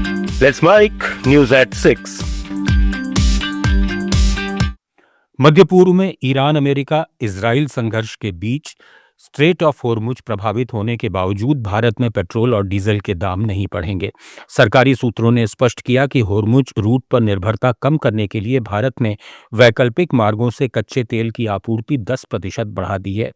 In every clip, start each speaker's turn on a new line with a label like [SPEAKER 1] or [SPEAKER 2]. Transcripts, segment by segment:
[SPEAKER 1] Let's make news at 6.
[SPEAKER 2] मध्य पूर्व में Iran America Israel संघर्ष के बीच स्ट्रेट ऑफ होर्मुज प्रभावित होने के बावजूद भारत में पेट्रोल और डीजल के दाम नहीं बढ़ेंगे। सरकारी सूत्रों ने स्पष्ट किया कि होर्मुज रूट पर निर्भरता कम करने के लिए भारत ने वैकल्पिक मार्गों से कच्चे तेल की आपूर्ति 10% बढ़ा दी है।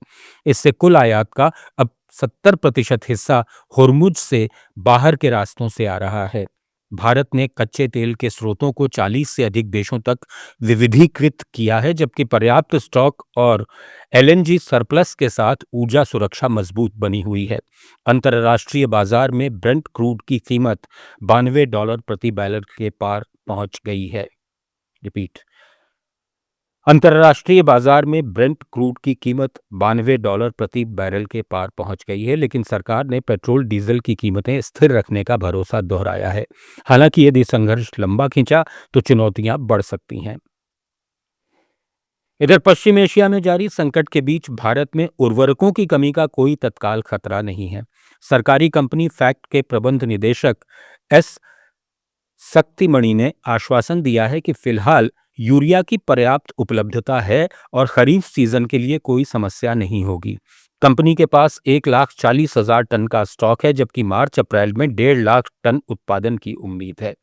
[SPEAKER 2] इससे कुल आयात का अब 70% हिस्सा होर्मुज से बाहर के रास्तों से आ रहा है। भारत ने कच्चे तेल के स्रोतों को 40 से अधिक देशों तक विविधीकृत किया है, जबकि पर्याप्त स्टॉक और एलएनजी सरप्लस के साथ ऊर्जा सुरक्षा मजबूत बनी हुई है। अंतर्राष्ट्रीय बाजार में ब्रेंट क्रूड की कीमत $92 प्रति बैरल के पार पहुंच गई है। रिपीट, अंतर्राष्ट्रीय बाजार में ब्रेंट क्रूड की कीमत $92 प्रति बैरल के पार पहुंच गई है, लेकिन सरकार ने पेट्रोल डीजल की कीमतें स्थिर रखने का भरोसा दोहराया है। हालांकि यदि संघर्ष लंबा खिंचा तो चुनौतियां बढ़ सकती हैं। इधर पश्चिम एशिया में जारी संकट के बीच भारत में उर्वरकों की कमी का कोई तत्काल खतरा नहीं है। सरकारी कंपनी फैक्ट के प्रबंध निदेशक एस शक्तिमणि ने आश्वासन दिया है कि फिलहाल यूरिया की पर्याप्त उपलब्धता है और खरीफ सीजन के लिए कोई समस्या नहीं होगी। कंपनी के पास 1,40,000 टन का स्टॉक है, जबकि मार्च अप्रैल में 1.5 लाख टन उत्पादन की उम्मीद है।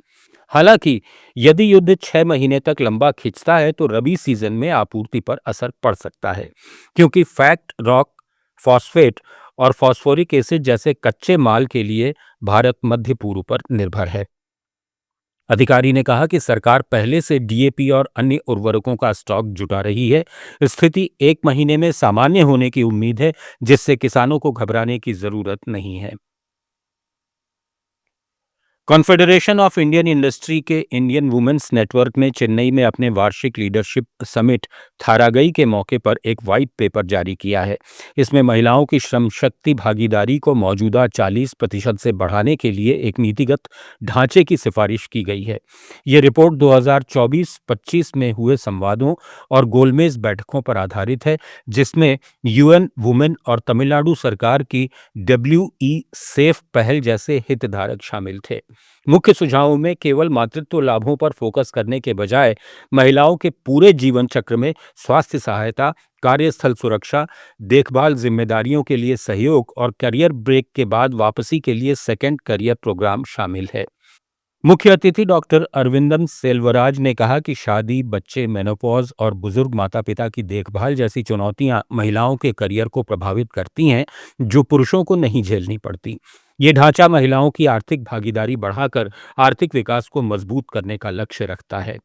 [SPEAKER 2] हालांकि यदि युद्ध 6 महीने तक लंबा खिंचता है तो रबी सीजन में आपूर्ति पर असर पड़ सकता है, क्योंकि फैक्ट रॉक फॉस्फेट और फॉस्फोरिक एसिड जैसे कच्चे माल के लिए भारत मध्य पूर्व पर निर्भर है। अधिकारी ने कहा कि सरकार पहले से डीएपी और अन्य उर्वरकों का स्टॉक जुटा रही है। स्थिति 1 महीने में सामान्य होने की उम्मीद है, जिससे किसानों को घबराने की जरूरत नहीं है। कॉन्फेडरेशन ऑफ इंडियन इंडस्ट्री के इंडियन वुमेन्स नेटवर्क ने चेन्नई में अपने वार्षिक लीडरशिप समिट थारागई के मौके पर एक वाइट पेपर जारी किया है। इसमें महिलाओं की श्रम शक्ति भागीदारी को मौजूदा 40% से बढ़ाने के लिए एक नीतिगत ढांचे की सिफारिश की गई है। ये रिपोर्ट 2024-25 में हुए संवादों और गोलमेज बैठकों पर आधारित है, जिसमें यूएन वुमेन और तमिलनाडु सरकार की WE सेफ पहल जैसे हितधारक शामिल थे। मुख्य सुझावों में केवल मातृत्व लाभों पर फोकस करने के बजाय महिलाओं के पूरे जीवन चक्र में स्वास्थ्य सहायता, कार्यस्थल सुरक्षा, देखभाल जिम्मेदारियों के लिए सहयोग और करियर ब्रेक के बाद वापसी के लिए सेकंड करियर प्रोग्राम शामिल है। मुख्य अतिथि डॉक्टर अरविंदम सेल्वराज ने कहा कि शादी, बच्चे, मेनोपॉज और बुजुर्ग माता पिता की देखभाल जैसी चुनौतियां महिलाओं के करियर को प्रभावित करती हैं, जो पुरुषों को नहीं झेलनी पड़ती। ये ढांचा महिलाओं की आर्थिक भागीदारी बढ़ाकर आर्थिक विकास को मजबूत करने का लक्ष्य रखता है।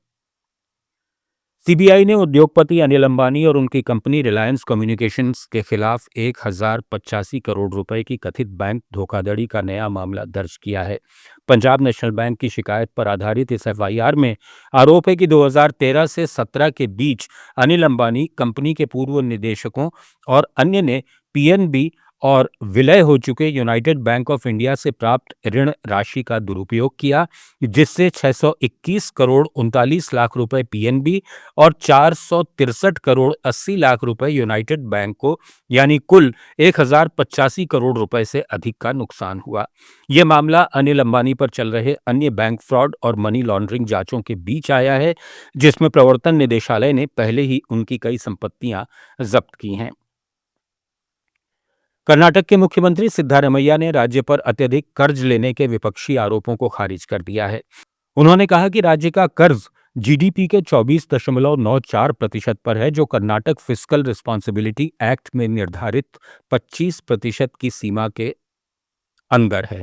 [SPEAKER 2] सीबीआई ने उद्योगपति अनिल अंबानी और उनकी कंपनी रिलायंस कम्युनिकेशंस के खिलाफ 1,085 करोड़ रुपए की कथित बैंक धोखाधड़ी का नया मामला दर्ज किया है। पंजाब नेशनल बैंक की शिकायत पर आधारित इस एफआईआर में आरोप है कि 2013 से 17 के बीच अनिल अंबानी, कंपनी के पूर्व निदेशकों और अन्य ने पीएनबी और विलय हो चुके यूनाइटेड बैंक ऑफ इंडिया से प्राप्त ऋण राशि का दुरुपयोग किया, जिससे 621 करोड़ 39 लाख रुपए पीएनबी और 463 करोड़ 80 लाख रुपए यूनाइटेड बैंक को, यानी कुल 1,085 करोड़ रुपए से अधिक का नुकसान हुआ। यह मामला अनिल अंबानी पर चल रहे अन्य बैंक फ्रॉड और मनी लॉन्ड्रिंग जांचों के बीच आया है, जिसमें प्रवर्तन निदेशालय ने पहले ही उनकी कई संपत्तियां जब्त की हैं। कर्नाटक के मुख्यमंत्री सिद्धारमैया ने राज्य पर अत्यधिक कर्ज लेने के विपक्षी आरोपों को खारिज कर दिया है। उन्होंने कहा कि राज्य का कर्ज जीडीपी के 24.94% पर है, जो कर्नाटक फिस्कल रिस्पॉन्सिबिलिटी एक्ट में निर्धारित 25% की सीमा के अंदर है।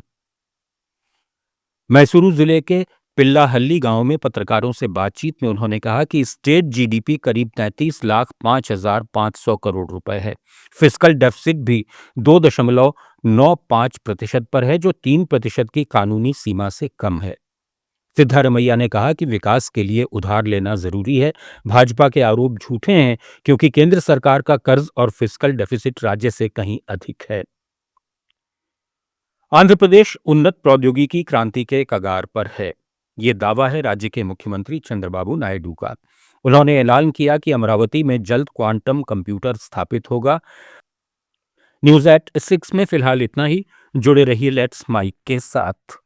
[SPEAKER 2] मैसूरू जिले के पिल्लाहल्ली गांव में पत्रकारों से बातचीत में उन्होंने कहा कि स्टेट जीडीपी करीब 33,05,500 करोड़ रुपए है। फिस्कल डेफिसिट भी 2.95% पर है, जो 3% की कानूनी सीमा से कम है। सिद्धारमैया ने कहा कि विकास के लिए उधार लेना जरूरी है। भाजपा के आरोप झूठे हैं, क्योंकि केंद्र सरकार का कर्ज और फिस्कल डेफिसिट राज्य से कहीं अधिक है। आंध्र प्रदेश उन्नत प्रौद्योगिकी क्रांति के कगार पर है। ये दावा है राज्य के मुख्यमंत्री चंद्रबाबू नायडू का। उन्होंने ऐलान किया कि अमरावती में जल्द क्वांटम कंप्यूटर स्थापित होगा। न्यूज एट 6 में फिलहाल इतना ही। जुड़े रहिए लेट्स माइक के साथ।